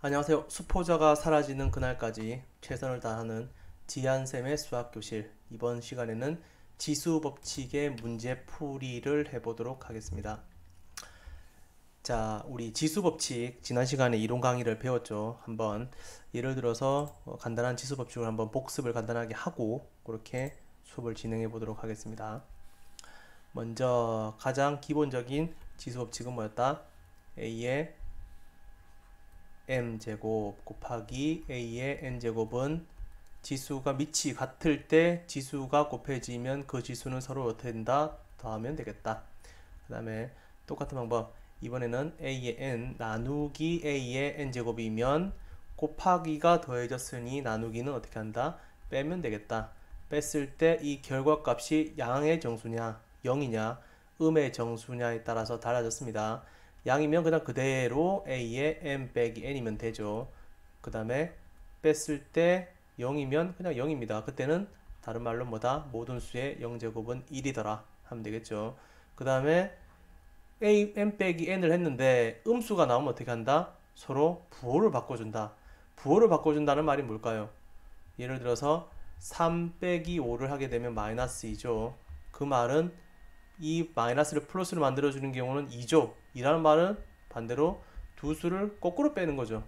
안녕하세요. 수포자가 사라지는 그날까지 최선을 다하는 지한쌤의 수학교실. 이번 시간에는 지수법칙의 문제풀이를 해보도록 하겠습니다. 자, 우리 지수법칙 지난 시간에 이론 강의를 배웠죠. 한번 예를 들어서 간단한 지수법칙을 한번 복습을 간단하게 하고 그렇게 수업을 진행해 보도록 하겠습니다. 먼저 가장 기본적인 지수법칙은 뭐였다? A의 m제곱 곱하기 a의 n제곱은 지수가 밑이 같을 때 지수가 곱해지면 그 지수는 서로 어떻게 된다? 더하면 되겠다. 그 다음에 똑같은 방법 이번에는 a의 n 나누기 a의 n제곱이면 곱하기가 더해졌으니 나누기는 어떻게 한다? 빼면 되겠다. 뺐을 때 이 결과값이 양의 정수냐 0이냐 음의 정수냐에 따라서 달라졌습니다. 양이면 그냥 그대로 a의 m 빼기 n이면 되죠. 그 다음에 뺐을 때 0이면 그냥 0입니다. 그때는 다른 말로 뭐다? 모든 수의 0제곱은 1이더라 하면 되겠죠. 그 다음에 m 빼기 n을 했는데 음수가 나오면 어떻게 한다? 서로 부호를 바꿔준다. 부호를 바꿔준다는 말이 뭘까요? 예를 들어서 3 빼기 5를 하게 되면 마이너스 2죠. 그 말은 이 마이너스를 플러스로 만들어주는 경우는 2죠. 2라는 말은 반대로 두 수를 거꾸로 빼는 거죠.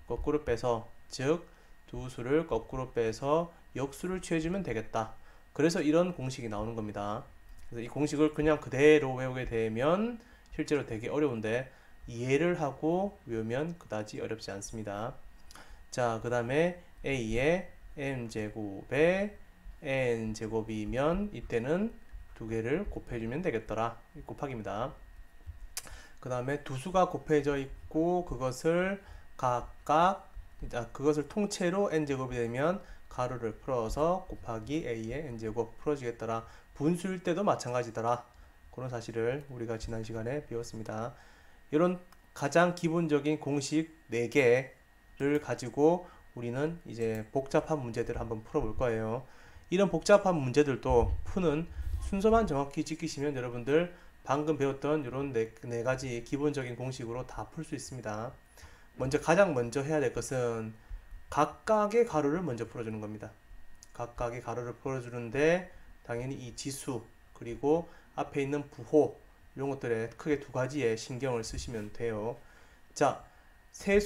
거꾸로 빼서, 즉 두 수를 거꾸로 빼서 역수를 취해주면 되겠다. 그래서 이런 공식이 나오는 겁니다. 그래서 이 공식을 그냥 그대로 외우게 되면 실제로 되게 어려운데 이해를 하고 외우면 그다지 어렵지 않습니다. 자, 그 다음에 a의 m제곱에 n제곱이면 이때는 두 개를 곱해주면 되겠더라. 곱하기입니다. 그 다음에 두 수가 곱해져 있고 그것을 각각 그것을 통째로 n제곱이 되면 가로를 풀어서 곱하기 a의 n제곱 풀어주겠더라. 분수일 때도 마찬가지더라. 그런 사실을 우리가 지난 시간에 배웠습니다. 이런 가장 기본적인 공식 4개를 가지고 우리는 이제 복잡한 문제들을 한번 풀어볼 거예요. 이런 복잡한 문제들도 푸는 순서만 정확히 지키시면 여러분들 방금 배웠던 이런 네 가지 기본적인 공식으로 다 풀 수 있습니다. 가장 먼저 해야 될 것은 각각의 가로를 먼저 풀어주는 겁니다. 각각의 가로를 풀어주는데 당연히 이 지수 그리고 앞에 있는 부호 이런 것들에 크게 두 가지에 신경을 쓰시면 돼요. 자, 세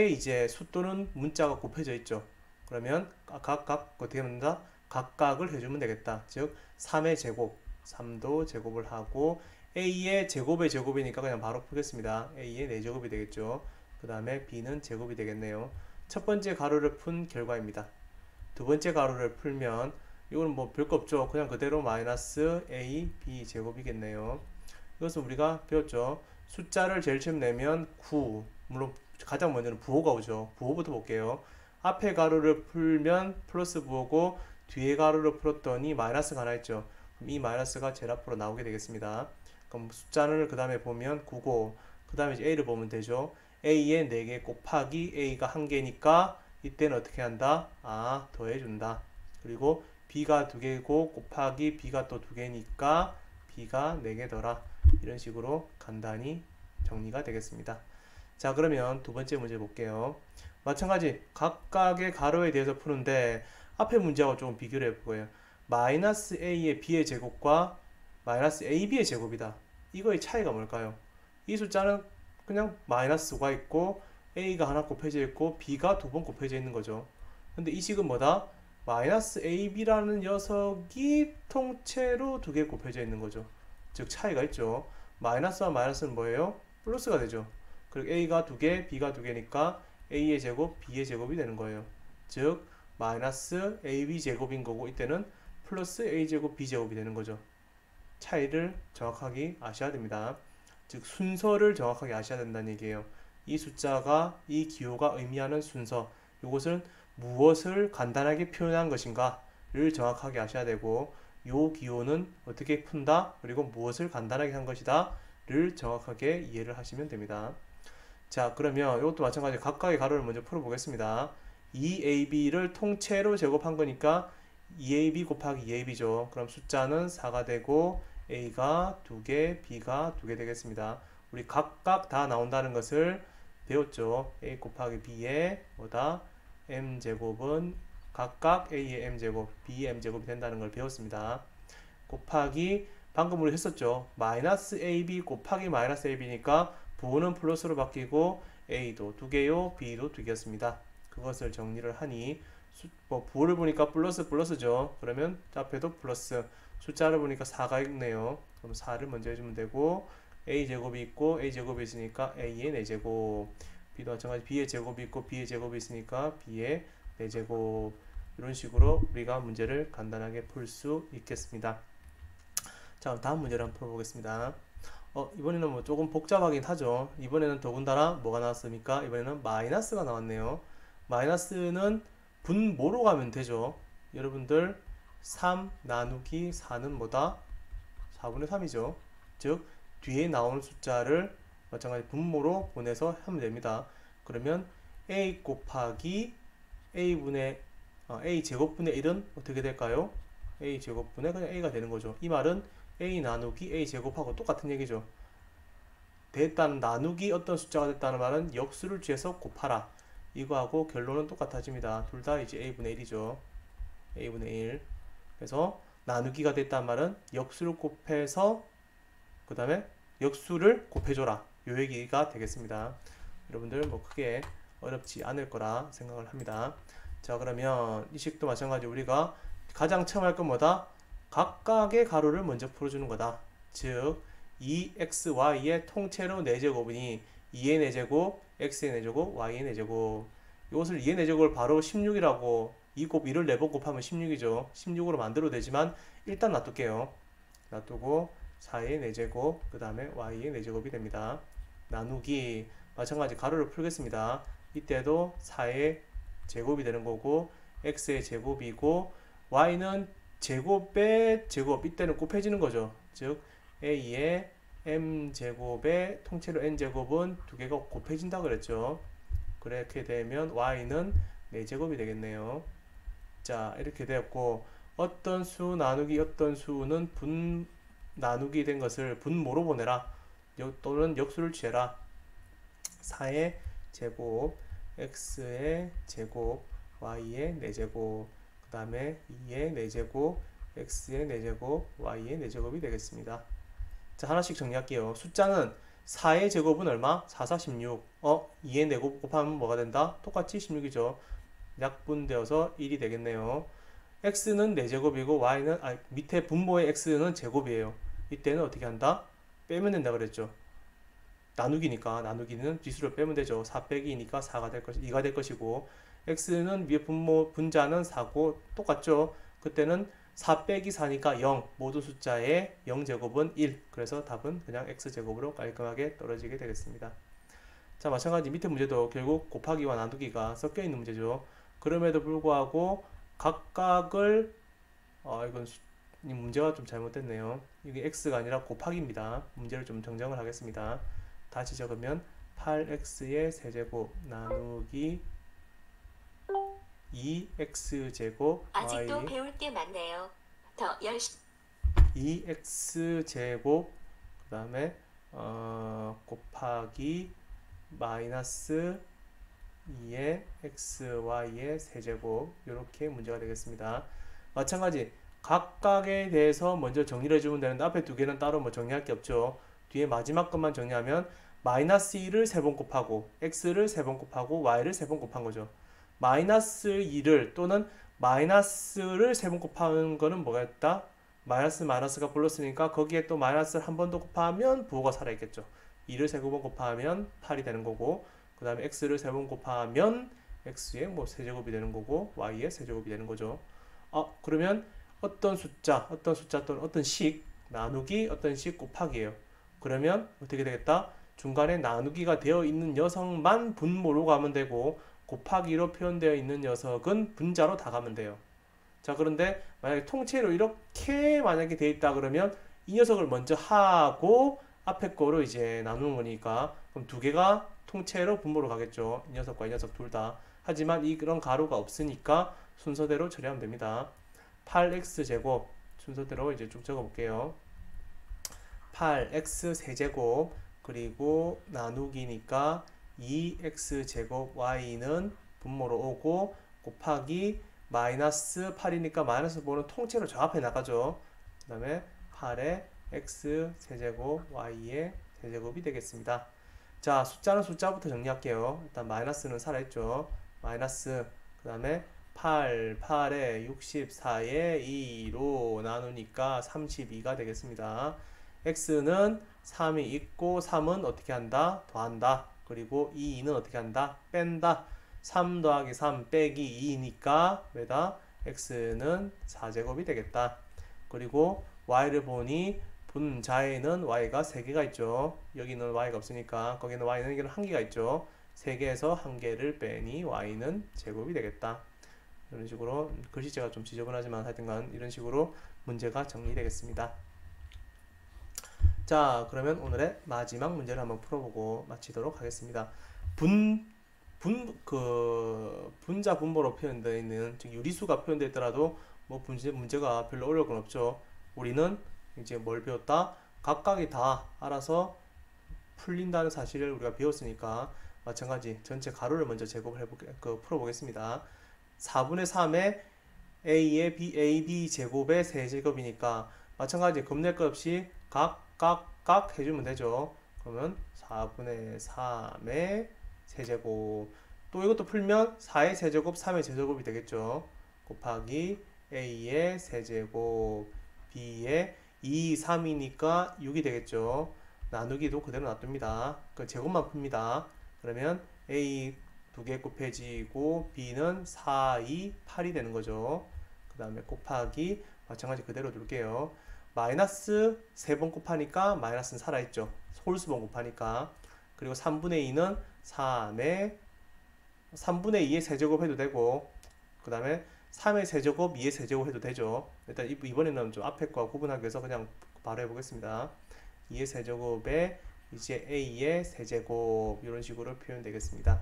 이제 수 또는 문자가 곱해져 있죠. 그러면 각각 어떻게 합니다? 각각을 해주면 되겠다. 즉 3의 제곱 3도 제곱을 하고 a의 제곱의 제곱이니까 그냥 바로 풀겠습니다. a의 4제곱이 되겠죠. 그 다음에 b는 제곱이 되겠네요. 첫 번째 가로를 푼 결과입니다. 두 번째 가로를 풀면 이거는 뭐 별거 없죠. 그냥 그대로 마이너스 a b 제곱이겠네요. 이것은 우리가 배웠죠. 숫자를 제일 처음 내면 9. 물론 가장 먼저는 부호가 오죠. 부호부터 볼게요. 앞에 가로를 풀면 플러스 부호고 뒤에 가로를 풀었더니 마이너스가 하나 있죠. 그럼 이 마이너스가 제일 앞으로 나오게 되겠습니다. 그럼 숫자를 그 다음에 보면 9고 그 다음에 이제 a를 보면 되죠. a의 4개 곱하기 a가 1개니까 이때는 어떻게 한다? 더해준다. 그리고 b가 2개고 곱하기 b가 또 2개니까 b가 4개더라. 이런 식으로 간단히 정리가 되겠습니다. 자, 그러면 두 번째 문제 볼게요. 마찬가지 각각의 가로에 대해서 푸는데 앞에 문제하고 조금 비교를 해볼 거예요. 마이너스 a의 b의 제곱과 마이너스 ab의 제곱이다. 이거의 차이가 뭘까요? 이 숫자는 그냥 마이너스가 있고 a가 하나 곱해져 있고 b가 두 번 곱해져 있는 거죠. 근데 이 식은 뭐다? 마이너스 ab라는 녀석이 통째로 두 개 곱해져 있는 거죠. 즉 차이가 있죠. 마이너스와 마이너스는 뭐예요? 플러스가 되죠. 그리고 a가 2개, b가 2개니까 a의 제곱, b의 제곱이 되는 거예요. 즉 마이너스 ab 제곱인 거고 이때는 플러스 a 제곱, b 제곱이 되는 거죠. 차이를 정확하게 아셔야 됩니다. 즉 순서를 정확하게 아셔야 된다는 얘기예요. 이 숫자가 이 기호가 의미하는 순서 이것은 무엇을 간단하게 표현한 것인가를 정확하게 아셔야 되고 요 기호는 어떻게 푼다 그리고 무엇을 간단하게 한 것이다 를 정확하게 이해를 하시면 됩니다. 자, 그러면 이것도 마찬가지로 각각의 가로를 먼저 풀어보겠습니다. 2ab를 통째로 제곱한 거니까 2ab 곱하기 2ab죠. 그럼 숫자는 4가 되고 a가 2개, b가 2개 되겠습니다. 우리 각각 다 나온다는 것을 배웠죠. a 곱하기 b의 뭐다? m제곱은 각각 a의 m제곱, b의 m제곱이 된다는 걸 배웠습니다. 곱하기 방금 우리 했었죠. 마이너스 ab 곱하기 마이너스 ab니까 부호는 플러스로 바뀌고 a도 두 개요, b도 두 개였습니다. 그것을 정리를 하니 부호를 보니까 플러스죠. 그러면 앞에도 플러스, 숫자를 보니까 4가 있네요. 그럼 4를 먼저 해주면 되고 a제곱이 있고 a제곱이 있으니까 a의 4제곱, b도 마찬가지 b의 제곱이 있고 b의 제곱이 있으니까 b의 4제곱. 이런 식으로 우리가 문제를 간단하게 풀 수 있겠습니다. 자, 다음 문제를 한번 풀어보겠습니다. 이번에는 뭐 조금 복잡하긴 하죠. 이번에는 더군다나 뭐가 나왔습니까? 이번에는 마이너스가 나왔네요. 마이너스는 분모로 가면 되죠. 여러분들 3 나누기 4는 뭐다? 4분의 3이죠. 즉 뒤에 나오는 숫자를 마찬가지 분모로 보내서 하면 됩니다. 그러면 a 곱하기 a 제곱분의 1은 어떻게 될까요? a 제곱분의 그냥 a가 되는 거죠. 이 말은 a 나누기 a 제곱하고 똑같은 얘기죠. 됐다는 나누기 어떤 숫자가 됐다는 말은 역수를 취해서 곱하라. 이거하고 결론은 똑같아집니다. 둘 다 이제 a분의 1이죠. a분의 1. 그래서 나누기가 됐다는 말은 역수를 곱해서 그 다음에 역수를 곱해줘라. 요 얘기가 되겠습니다. 여러분들 뭐 크게 어렵지 않을 거라 생각을 합니다. 자, 그러면 이 식도 마찬가지 우리가 가장 처음 할 건 뭐다? 각각의 가로를 먼저 풀어주는 거다. 즉 2xy의 통째로 4제곱이니 2의 4제곱, x의 4제곱, y의 4제곱. 이것을 2의 4제곱을 바로 16이라고 2 곱 2를 4번 곱하면 16이죠. 16으로 만들어도 되지만 일단 놔둘게요. 놔두고 4의 4제곱, 그 다음에 y의 4제곱이 됩니다. 나누기 마찬가지 가로를 풀겠습니다. 이때도 4의 제곱이 되는 거고 x의 제곱이고 y는 제곱의 제곱, 이때는 곱해지는 거죠. 즉 a의 m제곱의 통째로 n제곱은 두 개가 곱해진다 그랬죠. 그렇게 되면 y는 4제곱이 되겠네요. 자, 이렇게 되었고 어떤 수 나누기 어떤 수는 분 나누기 된 것을 분모로 보내라. 또는 역수를 취해라. 4의 제곱, x의 제곱, y의 4제곱, 그 다음에 2의 4제곱, x의 4제곱, y의 4제곱이 되겠습니다. 자, 하나씩 정리할게요. 숫자는 4의 제곱은 얼마? 4, 4, 16. 2의 4제곱 곱하면 뭐가 된다? 똑같이 16이죠. 약분되어서 1이 되겠네요. x는 4제곱이고 y는 밑에 분모의 x는 제곱이에요. 이때는 어떻게 한다? 빼면 된다 그랬죠. 나누기니까 나누기는 지수를 빼면 되죠. 4 빼기 2니까 4가 될 것이 2가 될 것이고 x는 위에 분자는 4고 똑같죠. 그때는 4 빼기 4니까 0, 모든 숫자의 0제곱은 1. 그래서 답은 그냥 x제곱으로 깔끔하게 떨어지게 되겠습니다. 자, 마찬가지 밑에 문제도 결국 곱하기와 나누기가 섞여 있는 문제죠. 그럼에도 불구하고 각각을 이건 이 문제가 좀 잘못됐네요. 이게 x가 아니라 곱하기입니다. 문제를 좀 정정을 하겠습니다. 다시 적으면 8x의 세제곱 나누기 2x제곱 아직도 y 배울 게 많네요. 더 열심히 2x제곱 그 다음에 곱하기 마이너스 2의 xy의 세제곱, 이렇게 문제가 되겠습니다. 마찬가지 각각에 대해서 먼저 정리를 해주면 되는데 앞에 두 개는 따로 뭐 정리할 게 없죠. 뒤에 마지막 것만 정리하면 마이너스 2를 3번 곱하고 x를 3번 곱하고 y를 3번 곱한 거죠. 마이너스 2를 또는 마이너스를 3번 곱하는 거는 뭐가 있다? 마이너스가 플러스니까 거기에 또 마이너스를 한 번 더 곱하면 부호가 살아있겠죠. 2를 3번 곱하면 8이 되는 거고 그 다음에 x를 3번 곱하면 x의 뭐 세제곱이 되는 거고 y의 세제곱이 되는 거죠. 그러면 어떤 숫자 또는 어떤 식 나누기 어떤 식 곱하기예요. 그러면 어떻게 되겠다? 중간에 나누기가 되어 있는 녀석만 분모로 가면 되고 곱하기로 표현되어 있는 녀석은 분자로 다 가면 돼요. 자, 그런데 만약에 통째로 이렇게 만약에 되어 있다 그러면 이 녀석을 먼저 하고 앞에 거로 이제 나누는 거니까 그럼 두 개가 통째로 분모로 가겠죠. 이 녀석과 이 녀석 둘 다. 하지만 이런 가로가 없으니까 순서대로 처리하면 됩니다. 8x제곱 순서대로 이제 쭉 적어 볼게요. 8x 세제곱 그리고 나누기니까 2x제곱 y는 분모로 오고 곱하기 마이너스 8이니까 마이너스 5는 통째로 저 앞에 나가죠. 그 다음에 8의 x 세제곱 y의 세제곱이 되겠습니다. 자, 숫자는 숫자부터 정리할게요. 일단 마이너스는 살아있죠. 마이너스, 그 다음에 8에 64에 2로 나누니까 32가 되겠습니다. x는 3이 있고 3은 어떻게 한다? 더한다. 그리고 2는 어떻게 한다? 뺀다. 3 더하기 3 빼기 2니까 왜다? x는 4제곱이 되겠다. 그리고 y를 보니 분자에는 y가 3개가 있죠. 여기는 y가 없으니까 거기는 y는 1개가 있죠. 3개에서 1개를 빼니 y는 제곱이 되겠다. 이런 식으로 글씨체가 좀 지저분하지만 하여튼간 이런 식으로 문제가 정리되겠습니다. 자, 그러면 오늘의 마지막 문제를 한번 풀어보고 마치도록 하겠습니다. 분자 분모로 표현되어 있는, 즉 유리수가 표현되어 있더라도 뭐 문제가 별로 어려울 건 없죠. 우리는 이제 뭘 배웠다? 각각이 다 알아서 풀린다는 사실을 우리가 배웠으니까 마찬가지 전체 가로를 먼저 제곱을 풀어보겠습니다. 4분의 3의 AB 제곱의 세제곱이니까 마찬가지 겁낼 것 없이 각 해주면 되죠. 그러면 4분의 3의 세제곱, 또 이것도 풀면 4의 세제곱 3의 제곱이 되겠죠. 곱하기 A의 세제곱 B의 2, 3이니까 6이 되겠죠. 나누기도 그대로 놔둡니다. 그 제곱만 풉니다. 그러면 A 2개 곱해지고 B는 4, 2, 8이 되는 거죠. 그 다음에 곱하기 마찬가지 그대로 둘게요. 마이너스 3번 곱하니까 마이너스는 살아있죠. 홀수번 곱하니까. 그리고 3분의 2는 3분의 2의 세제곱 해도 되고, 그 다음에 3의 세제곱, 2의 세제곱 해도 되죠. 일단 이번에는 좀 앞에 거와 구분하기 위해서 그냥 바로 해보겠습니다. 2의 세제곱에 이제 A의 세제곱, 이런 식으로 표현되겠습니다.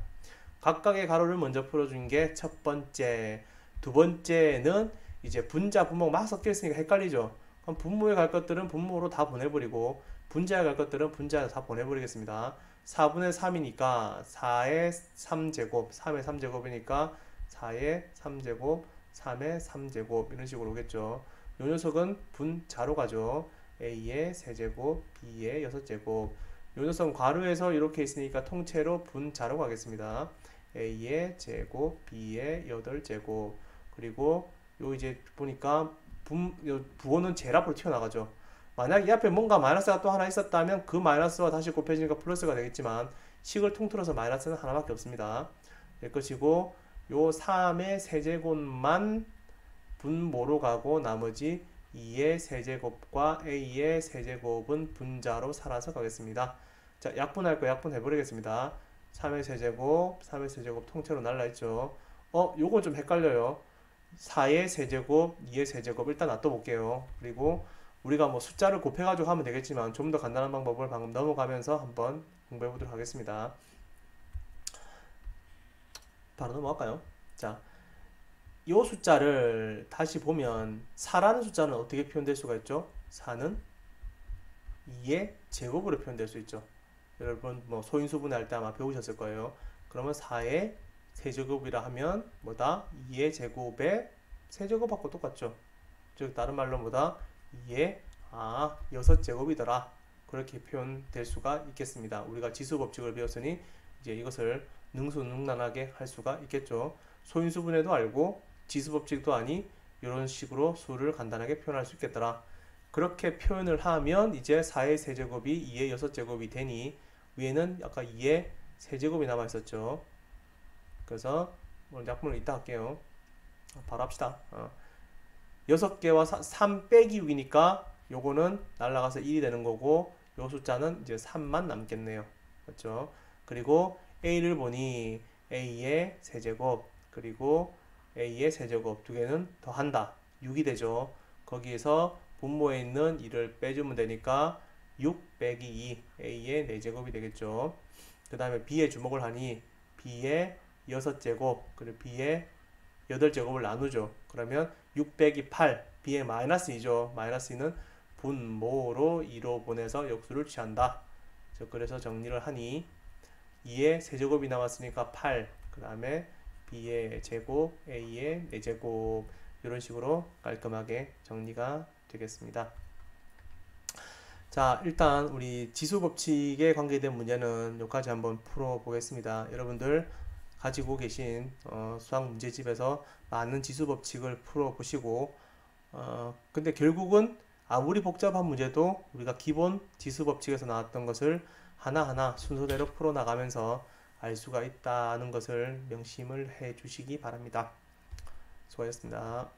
각각의 가로를 먼저 풀어준 게 첫 번째. 두 번째는 이제 분자, 분모 막 섞여 있으니까 헷갈리죠. 그럼 분모에 갈 것들은 분모로 다 보내버리고, 분자에 갈 것들은 분자에 다 보내버리겠습니다. 4분의 3이니까 4의 3제곱, 3의 3제곱이니까 4의 3제곱, 3의 3제곱, 이런 식으로 오겠죠. 이 녀석은 분자로 가죠. A의 세제곱, B의 6제곱. 이 녀석은 괄호에서 이렇게 있으니까 통째로 분자로 가겠습니다. A의 제곱, B의 8제곱. 그리고 요 이제 보니까 부호는 제일 앞으로 튀어나가죠. 만약 이 앞에 뭔가 마이너스가 또 하나 있었다면 그 마이너스와 다시 곱해지니까 플러스가 되겠지만 식을 통틀어서 마이너스는 하나밖에 없습니다. 될 것이고, 요 3의 세제곱만 분모로 가고 나머지 2의 세제곱과 A의 세제곱은 분자로 살아서 가겠습니다. 자, 약분할 거 약분해버리겠습니다. 3의 세제곱 통째로 날라있죠. 요건 좀 헷갈려요. 4의 세제곱, 2의 세제곱 일단 놔둬볼게요. 그리고 우리가 뭐 숫자를 곱해가지고 하면 되겠지만 좀 더 간단한 방법을 방금 넘어가면서 한번 공부해보도록 하겠습니다. 바로 넘어갈까요? 자, 이 숫자를 다시 보면 4라는 숫자는 어떻게 표현될 수가 있죠? 4는 2의 제곱으로 표현될 수 있죠. 여러분 뭐 소인수분해 할 때 아마 배우셨을 거예요. 그러면 4의 세제곱이라 하면 뭐다? 2의 제곱의 세제곱하고 똑같죠. 즉 다른 말로 뭐다? 2의 6제곱이더라. 그렇게 표현될 수가 있겠습니다. 우리가 지수법칙을 배웠으니 이제 이것을 능수능란하게 할 수가 있겠죠. 소인수분해도 알고 지수법칙도 아니 이런 식으로 수를 간단하게 표현할 수 있겠더라. 그렇게 표현을 하면 이제 4의 세제곱이 2의 6제곱이 되니 위에는 아까 2의 세제곱이 남아 있었죠. 그래서 오늘 약분을 이따 할게요. 바로 합시다. 6개와 3 빼기 6이니까 요거는 날라가서 1이 되는 거고, 요 숫자는 이제 3만 남겠네요. 그렇죠? 그리고 A를 보니 A의 세제곱 그리고 A의 세제곱 두 개는 더한다. 6이 되죠. 거기에서 분모에 있는 2를 빼주면 되니까 6 빼기 2 A의 4제곱이 되겠죠. 그 다음에 B에 주목을 하니 B의 6제곱 그리고 B의 8제곱을 나누죠. 그러면 6 빼기 8 B의 마이너스 2죠. 마이너스 2는 분모로 2로 보내서 역수를 취한다. 그래서 정리를 하니 2의 세제곱이 나왔으니까 8, 그 다음에 b의 제곱, a의 4제곱, 이런 식으로 깔끔하게 정리가 되겠습니다. 자, 일단 우리 지수 법칙에 관계된 문제는 여기까지 한번 풀어보겠습니다. 여러분들 가지고 계신 수학 문제집에서 많은 지수 법칙을 풀어보시고 근데 결국은 아무리 복잡한 문제도 우리가 기본 지수 법칙에서 나왔던 것을 하나하나 순서대로 풀어나가면서 알 수가 있다는 것을 명심을 해 주시기 바랍니다. 수고하셨습니다.